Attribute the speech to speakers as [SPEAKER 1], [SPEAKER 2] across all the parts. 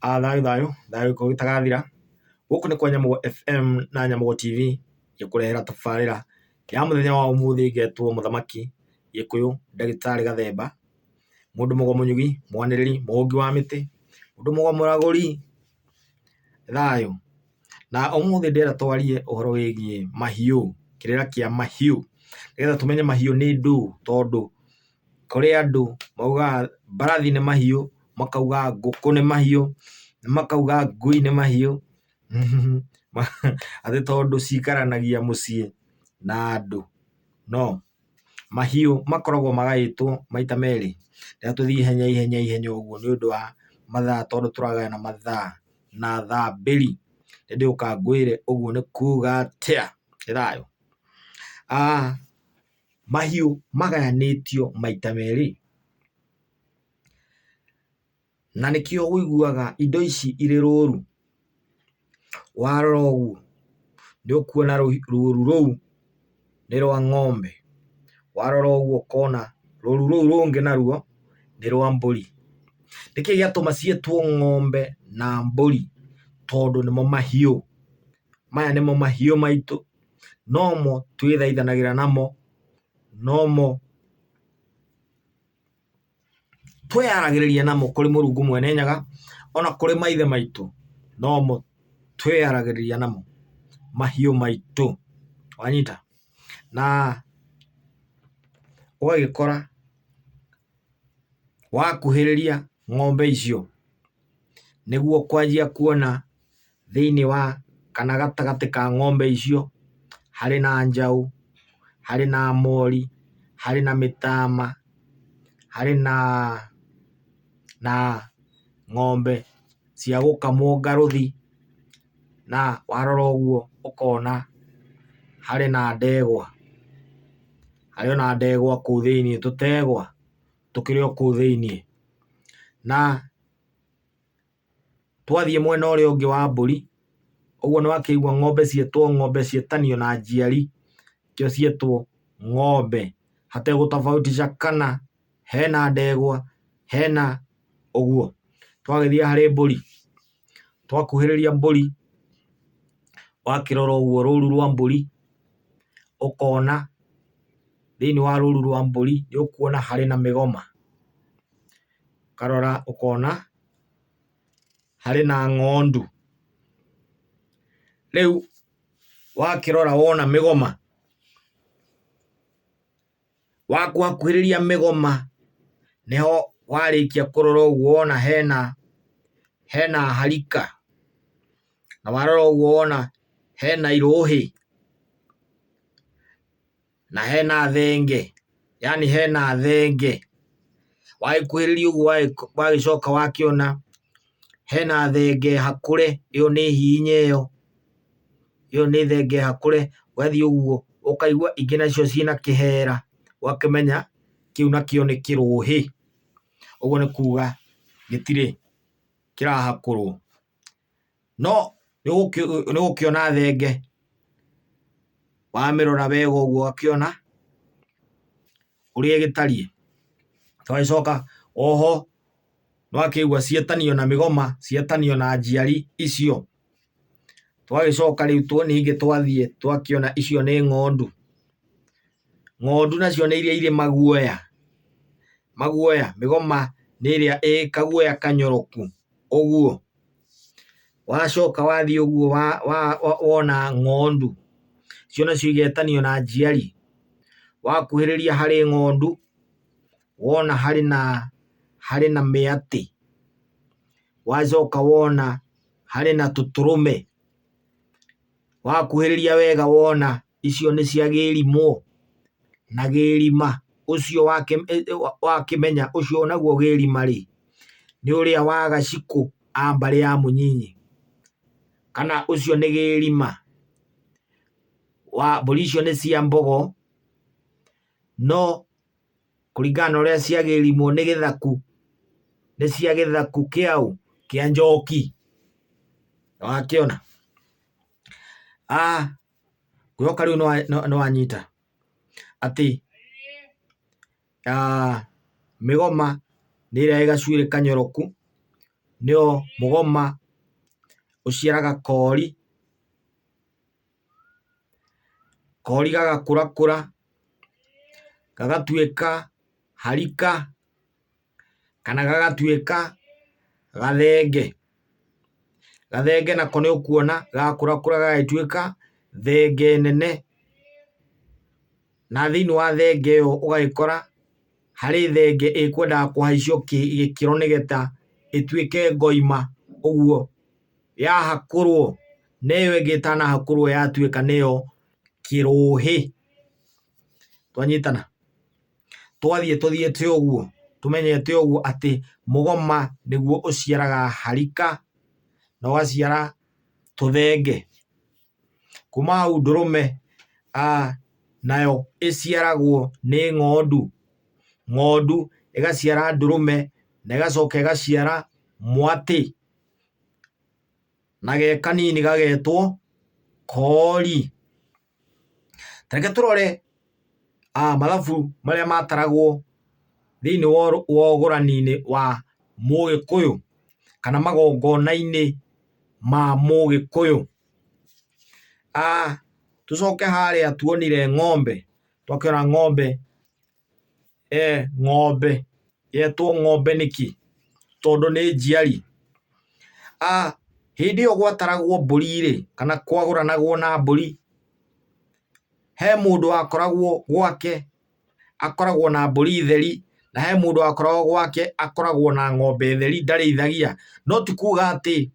[SPEAKER 1] Thayũ ko gĩtagathira. Gũkũ nĩ kwa Nyamũgo FM na Nyamũgo TV gĩkũrehera tabarĩra ya mũthenya wa ũmũthĩ ngetwo mũthamaki Gĩkũyũ ndagĩtarĩ Gathemba, mũndũ mũgo mũnyugi, mwanĩrĩri, mũhũngi wa mĩtĩ, mũndũ mũgo mũragũri. Thayũ. Na ũmũthĩ ndĩrenda twarie ũhoro wĩgiĩ mahiũ, kĩrĩra kĩa mahiũ, nĩgetha tũmenye mahiũ nĩ ndũ, tondũ kũrĩ andũ maugaga mbarathi nĩ mahiũ, makauga ngũkũ nĩ mahiũ, makauga ngui nĩ mahiũ atĩ tondũ cikaranagia mũciĩ na andũ. No, mahiũ makoragwo magaĩtwo maita merĩ. Rĩrĩa tũthiĩ ihenya ũguo nĩ ũndũ wa mathaa, tondũ tũragayana mathaa na thaa mbĩri. Nĩndĩũka ngwĩre ũguo nĩ kuga atĩa. Nĩ thayũ. Mahiũ magayanĩtio maita merĩ, na nĩkĩo ũiguaga indo ici irĩ rũru. Warora ũguo nĩ ũkuona rũru rũu nĩ rwa ng'ombe, warora ũguo ũkona rũru rũu rũngĩ naruo nĩ rwa mbũri. Nĩkĩĩ gĩatũma ciĩtwo ng'ombe na mbũri? Tondũ nĩmo mahiũ. Maya nĩmo mahiũ maitũ, nomo twĩthaithanagĩra namo, nomo twĩyaragĩrĩria namo kũrĩ Mũrungu Mwene Nyaga, ona kũrĩ maithe maitũ, nomo twĩyaragĩrĩria namo, mahiũ maitũ. Wanyita? Na ũgagĩkora wakuhĩrĩria ng'ombe icio nĩguo kwanjia kuona thĩinĩ wa kana gatagatĩ ka ng'ombe icio harĩ na njaũ, harĩ na mori, harĩ na mĩtama, harĩ na ng'ombe cia gũkamwo ngarũthi, na warora ũguo ũkona harĩ na ndegwa, harĩ ona ndegwa kũu thĩinĩ, tũtegwa tũkĩrĩ o kũu thĩinĩ. Na twathiĩ mwena ũrĩa ũngĩ wa mbũri, ũguo nĩ wakĩigua ng'ombe ciĩtwo ng'ombe ciĩtanio na njiari, kĩo ciĩtwo ng'ombe, hategũtabautisha kana hena ndegwa, hena ũguo. Twagĩthiĩ harĩ mbũri, twakuhĩrĩria mbũri, wakĩrora ũguo rũru rwa mbũri, ũkona thĩinĩ wa rũru rwa mbũri nĩ ũkuona harĩ na mĩgoma, ũkarora ũkona harĩ na ng'ondu. Rĩu wakĩrora wona mĩgoma, wakuhakuhĩrĩria mĩgoma nĩho warĩkia kũrora ũguo wona hena harika, na warora ũguo wona hena irũhĩ, na hena thenge, yani hena thenge. Wagĩkuhĩrĩria ũguo wagĩcoka wakĩona hena thenge hakũre, ĩyo nĩ hihinya ĩyo nĩ thenge hakũre. Wathiĩ ũguo ũkaigua ingĩ nacio ciĩna kĩhera, ũgakĩmenya kĩu nakĩo nĩ kĩrũhĩ. Ũguo nĩ kuga gĩtirĩ kĩrahakũrwo. No nĩũgũkĩona thenge, wamĩrora wega ũguo ũgakĩona ũrĩa ĩgĩtariĩ. Twagĩcoka oho nĩwakĩigua ciĩtanio na mĩgoma, ciĩtanio na njiari icio. Twagĩcoka rĩu ningĩ twathiĩ twakĩona icio nĩ ng'ondu. Ng'ondu nacio nĩ iria irĩ maguoya, mĩgoma nĩ ĩrĩa ĩ kaguoya kanyoroku ũguo. Wacoka wathiĩ ũguo wona ng'ondu, icio nacio igetanio na njiari, wakuhĩrĩria harĩ ng'ondu wona harĩ na mĩatĩ, wacoka wona harĩ na tũtũrũme, wakuhĩrĩria wega wona icio nĩ cia gĩrimũ na gĩrima. Ũcio wakĩmenya ũcio naguo gĩrima-rĩ, nĩ ũrĩa wa Gacikũ a mbarĩ ya Mũnyinyi, kana ũcio nĩ gĩrima. Mbũri icio nĩ cia mbogo, no kũringana na ũrĩa ciagĩrimwo nĩ gĩthaku, nĩ cia gĩthaku kĩaũ, kĩa njoki. Wakĩona? Gwĩhoka rĩu nĩwanyita atĩ mĩgoma nĩ ĩrĩa ĩ gacuĩrĩ kanyoroku, nĩo mũgoma ũciaraga kori, kori gagakũrakũra gagatuĩka harika kana gagatuĩka gathenge. Gathenge nako nĩ ũkuona gagakũrakũra gagatuĩka thenge nene, na thĩinĩ wa thenge ĩyo ũgagĩkora harĩ thenge ĩkwendaga kũhaicio gĩkĩro nĩgetha ĩtuĩke ngoima, ũguo yahakũrwo na ĩyo ĩngĩ ĩtanahakũrwo yatuĩka nĩyo kĩrũhĩ. Twanyitana? Twathiĩ tũthiĩte ũguo tũmenyete ũguo atĩ mũgoma nĩguo ũciaraga harika na ũgaciara tũthenge. Kuma hau ndũrũme nayo ĩciaragwo nĩ ng'ondu, ng'ondu ĩgaciara ndũrũme na ĩgacoka ĩgaciara mwatĩ, na ge kanini gagetwo kori. Tareke tũrore mathabu marĩa mataragwo thĩinĩ wa ũgũrani-inĩ wa Mũgĩkũyũ kana magongona-inĩ ma Mũgĩkũyũ. Tũcoke harĩa tuonire ng'ombe, twakĩona ng'ombe, ng'ombe yetwo ng'ombe nĩkĩ? Tondũ nĩ njiari. Hĩndĩ ĩyo gwataragwo mbũri-rĩ kana kwagũranagwo na mbũri, he mũndũ wakoragwo gwake akoragwo na mbũri theri, na he mũndũ wakoragwo gwake akoragwo na ng'ombe theri ndarĩithagia. No ti kuga atĩ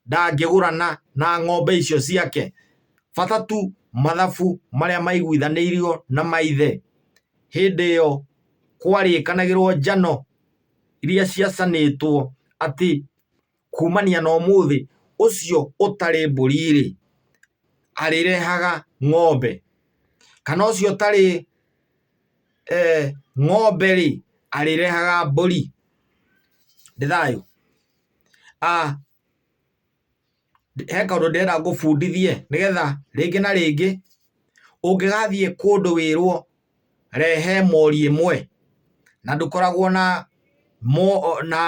[SPEAKER 1] ndangĩgũrana na ng'ombe icio ciake, bata tu mathabu marĩa maiguithanĩirio na maithe. Hĩndĩ ĩyo kwarĩkanagĩrwo njano iria ciacanĩtwo atĩ kumania na ũmũthĩ ũcio ũtarĩ mbũri-rĩ arĩrehaga ng'ombe, kana ũcio ũtarĩ ng'ombe-rĩ arĩrehaga mbũri. Nĩ thayũ? He kaũndũ ndĩrenda ngũbundithie nĩgetha rĩngĩ na rĩngĩ ũngĩgathiĩ kũndũ wĩrwo rehe mori ĩmwe na ndũkoragwo na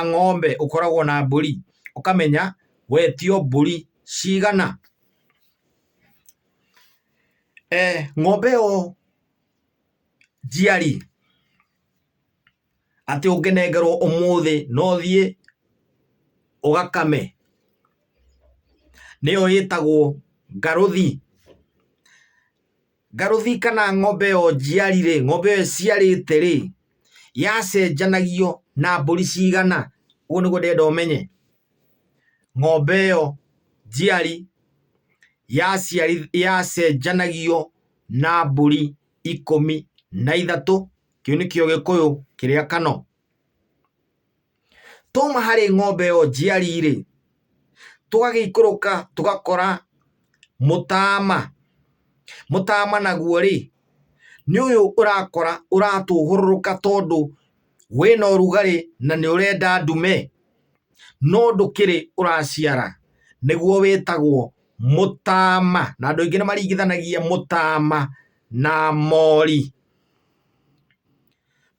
[SPEAKER 1] ng'ombe, ũkoragwo na mbũri, ũkamenya wetio mbũri cigana. Ng'ombe ĩyo njiari atĩ ũngĩnengerwo ũmũthĩ no ũthiĩ ũgakame, nĩyo ĩtagwo ngarũthi. Ngarũthi kana ng'ombe ĩyo njiari-rĩ, ng'ombe ĩyo ĩciarĩte-rĩ, yacenjanagio na mbũri cigana? Ũguo nĩguo ndĩrenda ũmenye. Ng'ombe ĩyo njiari yacenjanagio na mbũri 13. Kĩu nĩkĩo Gĩkũyũ kĩrĩa kano. Twauma harĩ ng'ombe ĩyo njiari-rĩ, tũgagĩikũrũka tũgakora mũtama. Mũtama naguo-rĩ nĩ ũyũ ũrakora ũratũhũrũrũka tondũ wĩna ũrugarĩ na nĩ ũrenda ndume no ndũkĩrĩ ũraciara, nĩguo wĩtagwo mũtama, na andũ aingĩ nĩmaringithanagia mũtama na mori.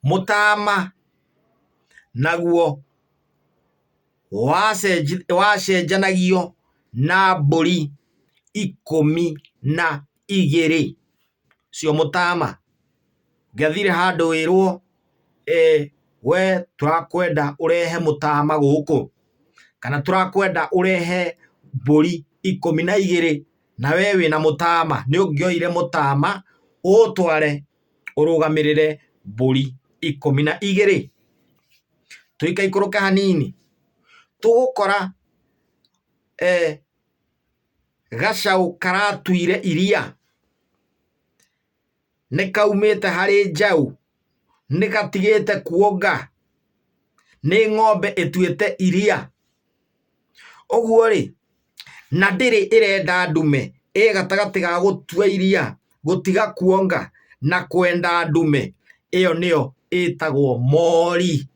[SPEAKER 1] Mũtama naguo wacenjanagio na mbũri 12, cio mũtama. Ngĩathire handũ wĩrwo we tũrakwenda ũrehe mũtama gũkũ, kana tũrakwenda ũrehe mbũri 12, na we wĩna mũtama, nĩ ũngĩoire mũtama ũtware ũrũgamĩrĩre mbũri 12. Tũikaikũrũka hanini tũgũkora gacaũ karatuire iria, nĩ kaumĩte harĩ njaũ, nĩ gatigĩte kuonga, nĩ ng'ombe ĩtuĩte iria. Ũguo-rĩ, na ndĩrĩ ĩrenda ndume, gatagatĩ ga gũtua iria, gũtiga kuonga na kwenda ndume, ĩyo nĩyo ĩtagwo mori.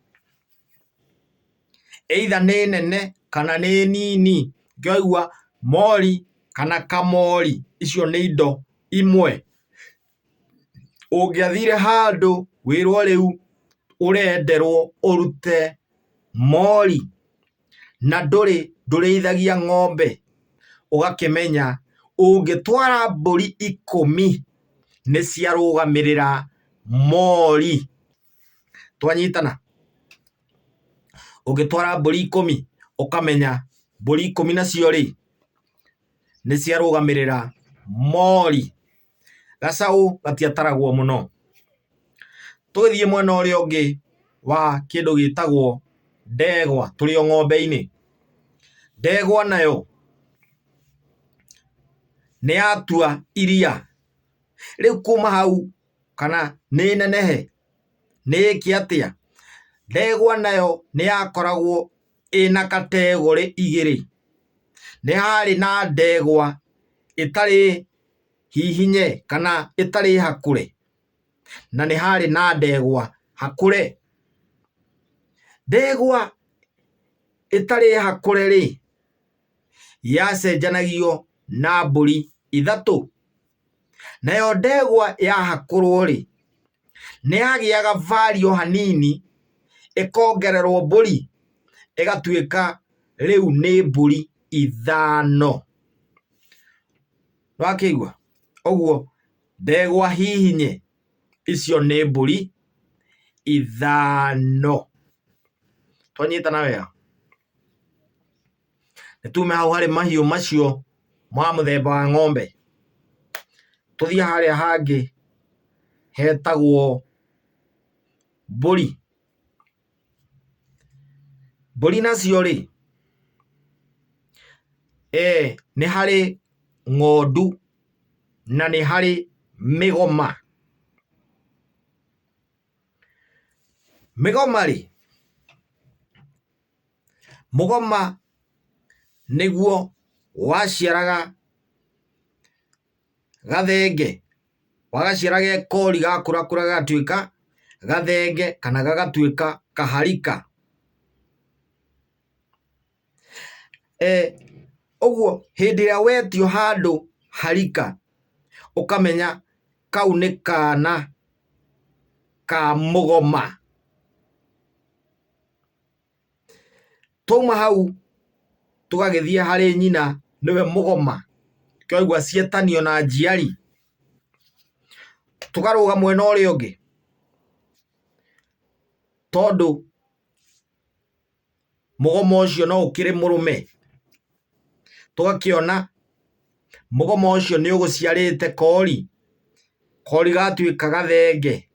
[SPEAKER 1] Either nĩ nene kana nĩ nini. Ngĩaigua mori kana kamori, icio nĩ indo imwe. Ũngĩathire handũ wĩrwo rĩu ũrenderwo ũrute mori na ndũrĩithagia ng'ombe, ũgakĩmenya ũngĩtwara mbũri 10 nĩ ciarũgamĩrĩra mori. Twanyitana? Ũngĩtwara mbũri 10 ũkamenya mbũri 10 nacio rĩ nĩ ciarũgamĩrĩra mori. Gacaũ gatiataragwo mũno. Tũgĩthiĩ mwena ũrĩa ũngĩ wa kĩndũ gĩtagwo ndegwa, tũrĩ o ng'ombe-inĩ. Ndegwa nayo nĩ yatua iria. Rĩu kuma hau kana nĩ nenehe nĩ ĩkĩ atĩa, ndegwa nayo nĩ yakoragwo ĩna kategore igĩrĩ. Nĩ harĩ na ndegwa ĩtarĩ hihinye kana ĩtarĩ hakũre, na nĩ harĩ na ndegwa hakũre. Ndegwa ĩtarĩ hakũre rĩ yacenjanagio na mbũri 3. Nayo ndegwa ya hakũrwo rĩ nĩ yagĩaga value hanini, ĩkongererwo mbũri ĩgatuĩka rĩu nĩ mbũri 5. Nĩwakĩigua? Ũguo ndegwa hihinye icio nĩ mbũri 5. Twanyitana wega? Nĩtume hau harĩ mahiũ macio ma mũthemba wa ng'ombe. Tũthiĩ harĩa hangĩ hetagwo mbũri. Mbũri nacio rĩ nĩ harĩ ng'ondu na nĩ harĩ mĩgoma. Mĩgoma rĩ, mũgoma nĩguo waciaraga gathenge, wagaciara gekori gakũrakũra gagatuĩka gathenge kana gagatuĩka kaharika. Ũguo hĩndĩ ĩrĩa wetio handũ harika ũkamenya kau nĩ kana ka mũgoma. Twauma hau tũgagĩthiĩ harĩ nyina nĩwe mũgoma, kĩaigua ciĩtanio na njiari. Tũkarũga mwena ũrĩa ũngĩ tondũ mũgoma ũcio no ũkĩrĩ mũrũme. Tũgakĩona mũgoma ũcio nĩ ũgũciarĩte kori, kori gatuĩka gathenge.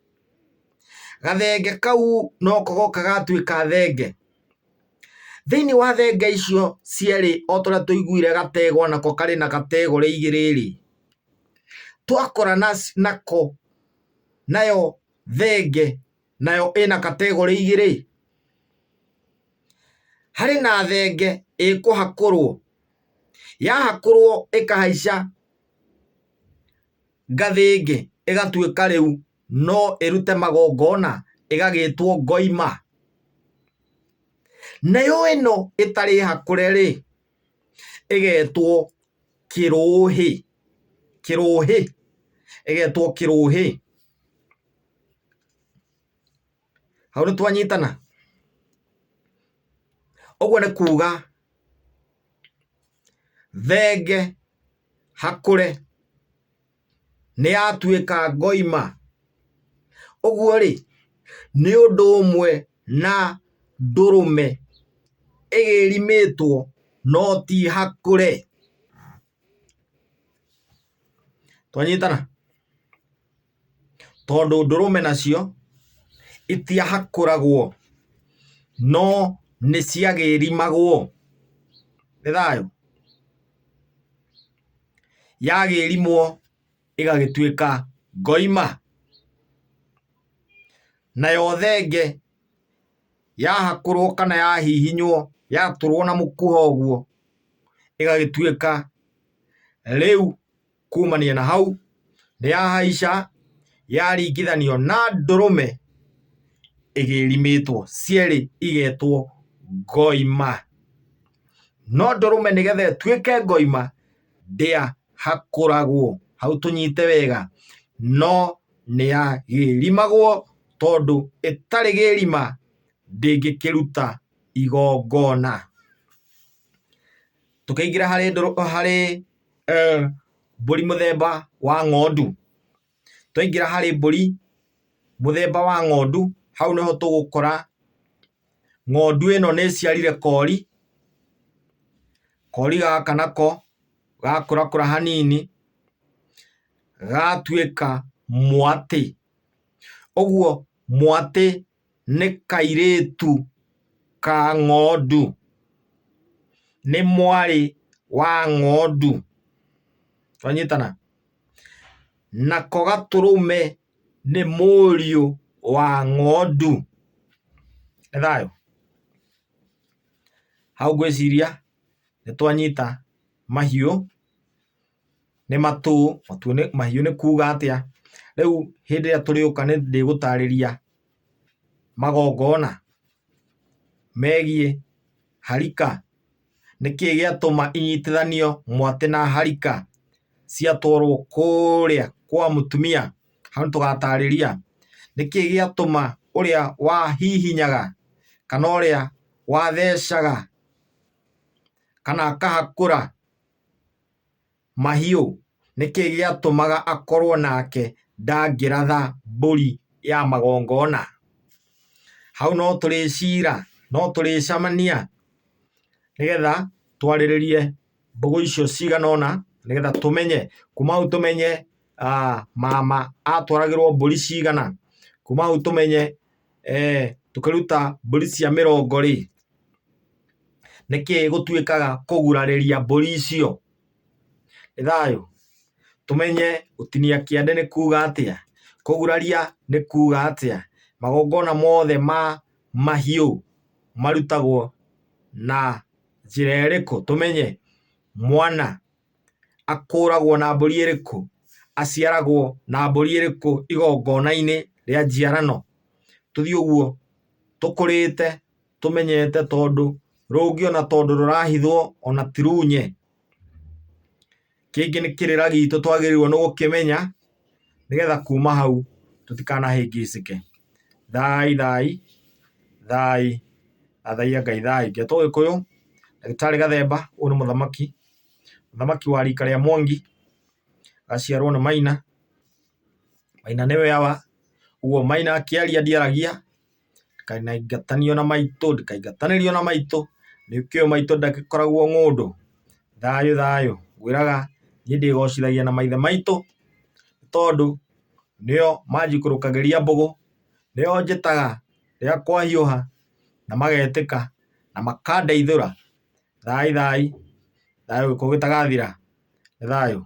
[SPEAKER 1] Gathenge kau noko goka gatuĩka thenge. Thĩinĩ wa thenge icio cierĩ o tũrĩa tũiguire gategwa nako karĩ na kategore igĩrĩ rĩ, twakora nako nayo thenge nayo ĩna kategore igĩrĩ. Harĩ na thenge ĩkũhakũrwo, yahakũrwo ĩkahaica gathĩngĩ ĩgatuĩka rĩu no ĩrute magongona ĩgagĩtwo ngoima. Nayo ĩno ĩtarĩ hakũre rĩ ĩgetwo kĩrũhĩ. Kĩrũhĩ, ĩgetwo kĩrũhĩ. Hau nĩ twanyitana? Ũguo nĩ kuga thenge hakũre nĩ yatuĩka ngoima. Ũguo rĩ nĩ ũndũ ũmwe na ndũrũme ĩgĩrimĩtwo no ti hakũre. Twanyitana? Tondũ ndũrũme nacio itiahakũragwo no nĩ ciagĩrimagwo. Nĩ thayũ? Yagĩrimwo ĩgagĩtuĩka ngoima. Nayo thenge yahakũrwo kana yahihinywo yatũrwo na mũkuha ũguo ĩgagĩtuĩka rĩu kumania na hau nĩ yahaica yaringithanio na ndũrũme ĩgĩrimĩtwo, cierĩ igetwo ngoima. No ndũrũme nĩgetha ĩtuĩke ngoima ndĩahakũragwo. Hau tũnyite wega, no nĩ yagĩrimagwo tondũ ĩtarĩ gĩrima ndĩngĩkĩruta igongona. tukaingira hari mbũri muthemba wa ng'ondu. Twaingira hari mbũri muthemba wa ng'ondu, hau niho tugukora ng'ondu ĩno nĩ ciarire kori. Kori gaka nako gakũrakũra hanini gatuĩka mwatĩ. Ũguo mwatĩ nĩ kairĩtu ka ng'ondu, nĩ mwarĩ wa ng'ondu. Twanyitana? Nako gatũrũme nĩ mũriũ wa ng'ondu. Nĩ thayũ? Hau ngwĩciria nĩ twanyita mahiũ nĩ matũ. Mahiũ nĩ kuga atĩa? Rĩu hĩndĩ ĩrĩa tũrĩũka nĩ ndĩgũtarĩria magongona megiĩ harika. Nĩkĩĩ gĩatũma inyitithanio mwatĩ na harika ciatwarwo kũrĩa kwa mũtumia? Hau nĩ tũgatarĩria. Nĩkĩĩ gĩatũma ũrĩa wahihinyaga kana ũrĩa wathecaga kana akahakũra mahiũ, nĩkĩĩ gĩatũmaga akorwo nake ndangĩratha mbũri ya magongona? Hau no tũrĩcira, no tũrĩcamania nĩgetha twarĩrĩrie mbũgũ icio cigana ũna, nĩgetha tũmenye. Kuma hau tũmenye mama atwaragĩrwo mbũri cigana. Kuma hau tũmenye tũkĩruta mbũri cia mĩrongo rĩ, nĩkĩĩ gũtuĩkaga kũgurarĩria mbũri icio? Nĩ thayũ? Tũmenye gũtinia kĩande nĩ kuga atĩa, kũguraria nĩ kuga atĩa, magongona mothe ma mahiũ marutagwo na njĩra ĩrĩkũ. Tũmenye mwana akũragwo na mbũri ĩrĩkũ, aciaragwo na mbũri ĩrĩkũ igongona-inĩ rĩa njiarano. Tũthiĩ ũguo tũkũrĩte tũmenyete, tondũ rũngĩ ona tondũ rũrahithwo ona tirunye. Kĩngĩ nĩ kĩrĩra gitũ twagĩrĩirwo nĩ gũkĩmenya, nĩgetha kuma hau tũtikanahĩngĩcĩke. Thai thai thai, athaia Ngai thai. Ngetwo Gĩkũyũ, Ndagĩtarĩ Gathemba. Ũyũ nĩ mũthamaki, mũthamaki wa rika rĩa Mwangi, gaciarwo nĩ Maina. Maina nĩwe awa. Ũguo Maina akĩaria ndiaragia, ndikaingatanio na maitũ, ndikaingatanĩrio na maitũ. Nĩũkĩũĩ maitũ ndagĩkoragwo ng'ũndũ. Thayũ thayũ. Ngwĩraga niĩ ndĩgocithagia na maithe maitũ, tondũ nĩo manjikũrũkagĩria mbũgũ, nĩo njĩtaga rĩrĩa kwahiũha na magetĩka na makandeithũra. Thai thai, thayũ Gĩkũyũ gĩtagathira. Nĩ thayũ.